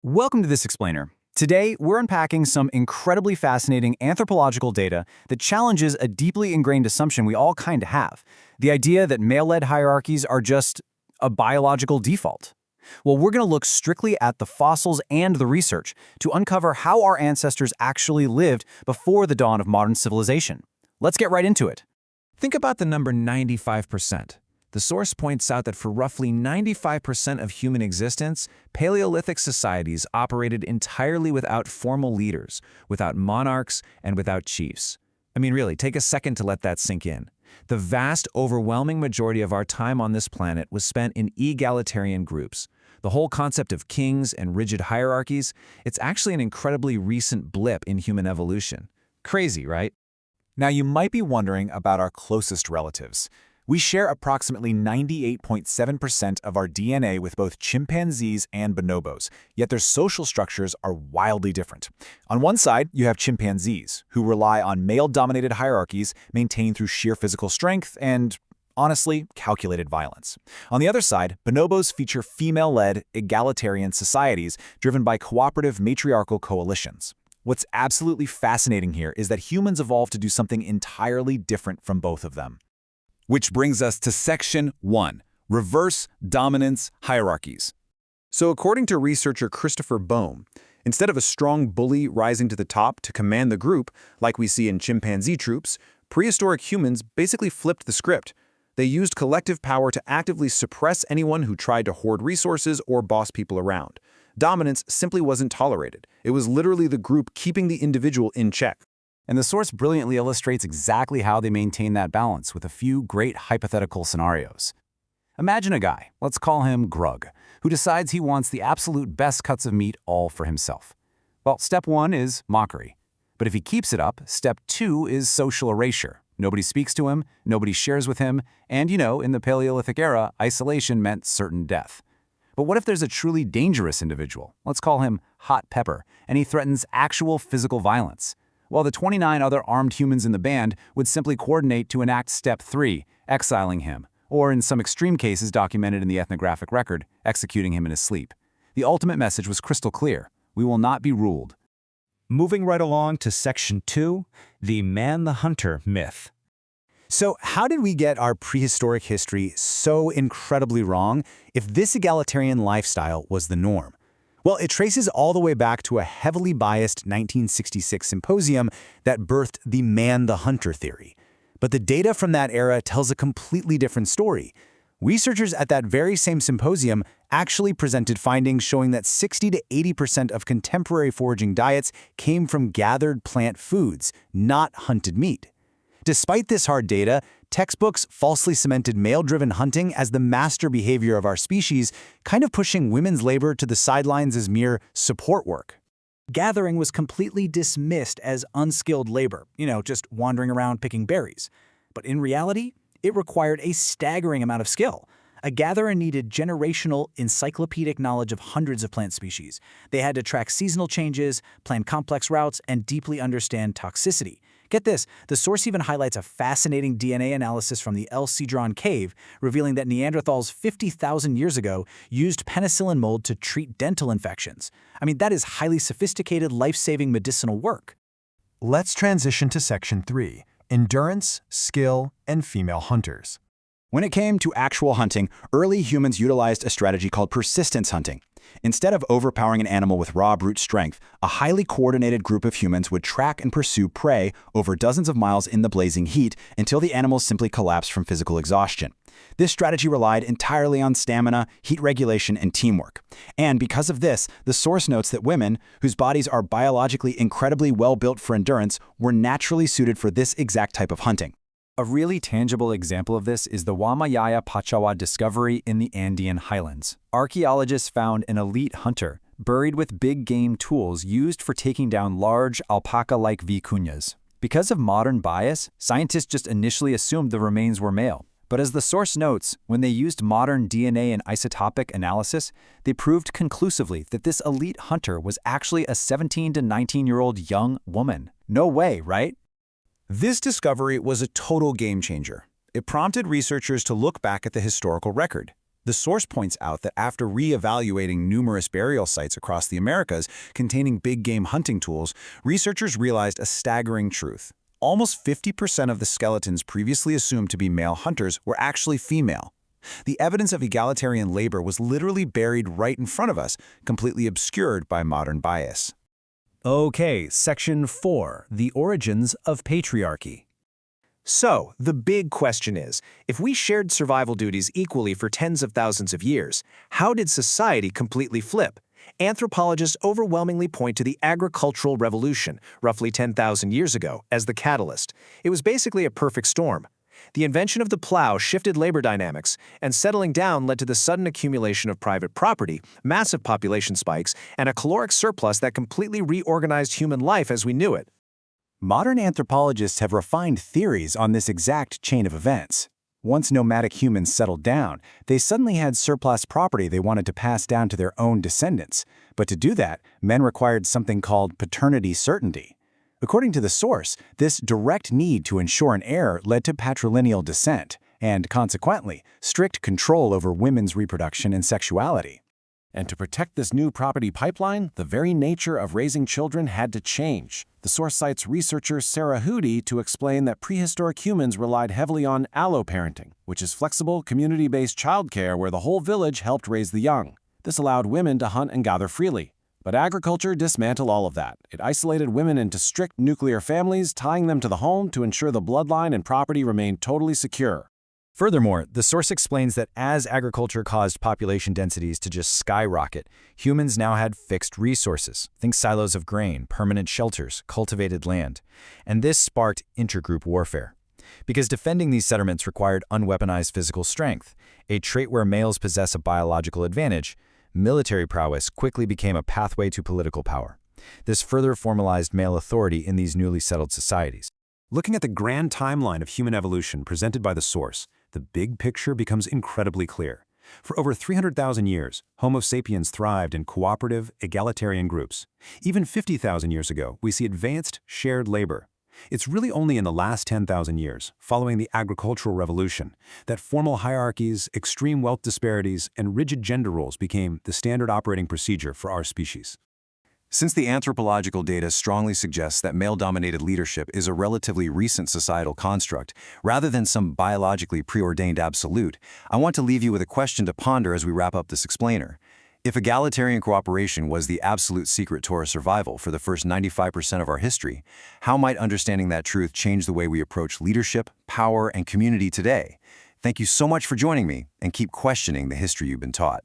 Welcome to This Explainer. Today, we're unpacking some incredibly fascinating anthropological data that challenges a deeply ingrained assumption we all kind of have, the idea that male-led hierarchies are just a biological default. Well, we're going to look strictly at the fossils and the research to uncover how our ancestors actually lived before the dawn of modern civilization. Let's get right into it. Think about the number 95%. The source points out that for roughly 95% of human existence, Paleolithic societies operated entirely without formal leaders, without monarchs, and without chiefs. I mean, really, take a second to let that sink in. The vast, overwhelming majority of our time on this planet was spent in egalitarian groups. The whole concept of kings and rigid hierarchies, it's actually an incredibly recent blip in human evolution. Crazy, right? Now, you might be wondering about our closest relatives. We share approximately 98.7% of our DNA with both chimpanzees and bonobos, yet their social structures are wildly different. On one side, you have chimpanzees, who rely on male-dominated hierarchies maintained through sheer physical strength and, honestly, calculated violence. On the other side, bonobos feature female-led, egalitarian societies driven by cooperative matriarchal coalitions. What's absolutely fascinating here is that humans evolved to do something entirely different from both of them. Which brings us to Section 1, Reverse Dominance Hierarchies. So according to researcher Christopher Boehm, instead of a strong bully rising to the top to command the group, like we see in chimpanzee troops, prehistoric humans basically flipped the script. They used collective power to actively suppress anyone who tried to hoard resources or boss people around. Dominance simply wasn't tolerated. It was literally the group keeping the individual in check. And the source brilliantly illustrates exactly how they maintain that balance with a few great hypothetical scenarios. Imagine a guy, let's call him Grug, who decides he wants the absolute best cuts of meat all for himself. Well, step 1 is mockery. But if he keeps it up, step 2 is social erasure. Nobody speaks to him, nobody shares with him, and in the Paleolithic era, isolation meant certain death. But what if there's a truly dangerous individual? Let's call him Hot Pepper, and he threatens actual physical violence. While the 29 other armed humans in the band would simply coordinate to enact Step 3, exiling him, or in some extreme cases documented in the ethnographic record, executing him in his sleep. The ultimate message was crystal clear: we will not be ruled. Moving right along to Section 2, the man-the-hunter myth. So how did we get our prehistoric history so incredibly wrong if this egalitarian lifestyle was the norm? Well, it traces all the way back to a heavily biased 1966 symposium that birthed the man-the-hunter theory. But the data from that era tells a completely different story. Researchers at that very same symposium actually presented findings showing that 60 to 80% of contemporary foraging diets came from gathered plant foods, not hunted meat. Despite this hard data, textbooks falsely cemented male-driven hunting as the master behavior of our species, kind of pushing women's labor to the sidelines as mere support work. Gathering was completely dismissed as unskilled labor, just wandering around picking berries. But in reality, it required a staggering amount of skill. A gatherer needed generational, encyclopedic knowledge of hundreds of plant species. They had to track seasonal changes, plan complex routes, and deeply understand toxicity. Get this, the source even highlights a fascinating DNA analysis from the El Cedron cave, revealing that Neanderthals 50,000 years ago used penicillin mold to treat dental infections. I mean, that is highly sophisticated, life-saving medicinal work. Let's transition to Section 3, Endurance, Skill, and Female Hunters. When it came to actual hunting, early humans utilized a strategy called persistence hunting. Instead of overpowering an animal with raw brute strength, a highly coordinated group of humans would track and pursue prey over dozens of miles in the blazing heat until the animals simply collapsed from physical exhaustion. This strategy relied entirely on stamina, heat regulation, and teamwork. And because of this, the source notes that women, whose bodies are biologically incredibly well built for endurance, were naturally suited for this exact type of hunting. A really tangible example of this is the Wamayaya Pachawa discovery in the Andean highlands. Archaeologists found an elite hunter buried with big game tools used for taking down large alpaca-like vicuñas. Because of modern bias, scientists just initially assumed the remains were male. But as the source notes, when they used modern DNA and isotopic analysis, they proved conclusively that this elite hunter was actually a 17 to 19-year-old young woman. No way, right? This discovery was a total game changer. It prompted researchers to look back at the historical record. The source points out that after re-evaluating numerous burial sites across the Americas containing big game hunting tools, researchers realized a staggering truth. Almost 50% of the skeletons previously assumed to be male hunters were actually female. The evidence of egalitarian labor was literally buried right in front of us, completely obscured by modern bias. Okay, Section 4, the origins of patriarchy. So, the big question is, if we shared survival duties equally for tens of thousands of years, how did society completely flip? Anthropologists overwhelmingly point to the agricultural revolution, roughly 10,000 years ago, as the catalyst. It was basically a perfect storm. The invention of the plow shifted labor dynamics, and settling down led to the sudden accumulation of private property, massive population spikes, and a caloric surplus that completely reorganized human life as we knew it. Modern anthropologists have refined theories on this exact chain of events. Once nomadic humans settled down, they suddenly had surplus property they wanted to pass down to their own descendants. But to do that, men required something called paternity certainty. According to the source, this direct need to ensure an heir led to patrilineal descent, and consequently, strict control over women's reproduction and sexuality. And to protect this new property pipeline, the very nature of raising children had to change. The source cites researcher Sarah Hootie to explain that prehistoric humans relied heavily on alloparenting, which is flexible, community-based childcare where the whole village helped raise the young. This allowed women to hunt and gather freely. But agriculture dismantled all of that. It isolated women into strict nuclear families, tying them to the home to ensure the bloodline and property remained totally secure. Furthermore, the source explains that as agriculture caused population densities to just skyrocket, humans now had fixed resources. Think silos of grain, permanent shelters, cultivated land. And this sparked intergroup warfare. Because defending these settlements required unweaponized physical strength, a trait where males possess a biological advantage, military prowess quickly became a pathway to political power. This further formalized male authority in these newly settled societies. Looking at the grand timeline of human evolution presented by the source, the big picture becomes incredibly clear. For over 300,000 years, Homo sapiens thrived in cooperative, egalitarian groups. Even 50,000 years ago, we see advanced, shared labor. It's really only in the last 10,000 years, following the agricultural revolution, that formal hierarchies, extreme wealth disparities, and rigid gender roles became the standard operating procedure for our species. Since the anthropological data strongly suggests that male-dominated leadership is a relatively recent societal construct, rather than some biologically preordained absolute, I want to leave you with a question to ponder as we wrap up this explainer. If egalitarian cooperation was the absolute secret to our survival for the first 95% of our history, how might understanding that truth change the way we approach leadership, power, and community today? Thank you so much for joining me, and keep questioning the history you've been taught.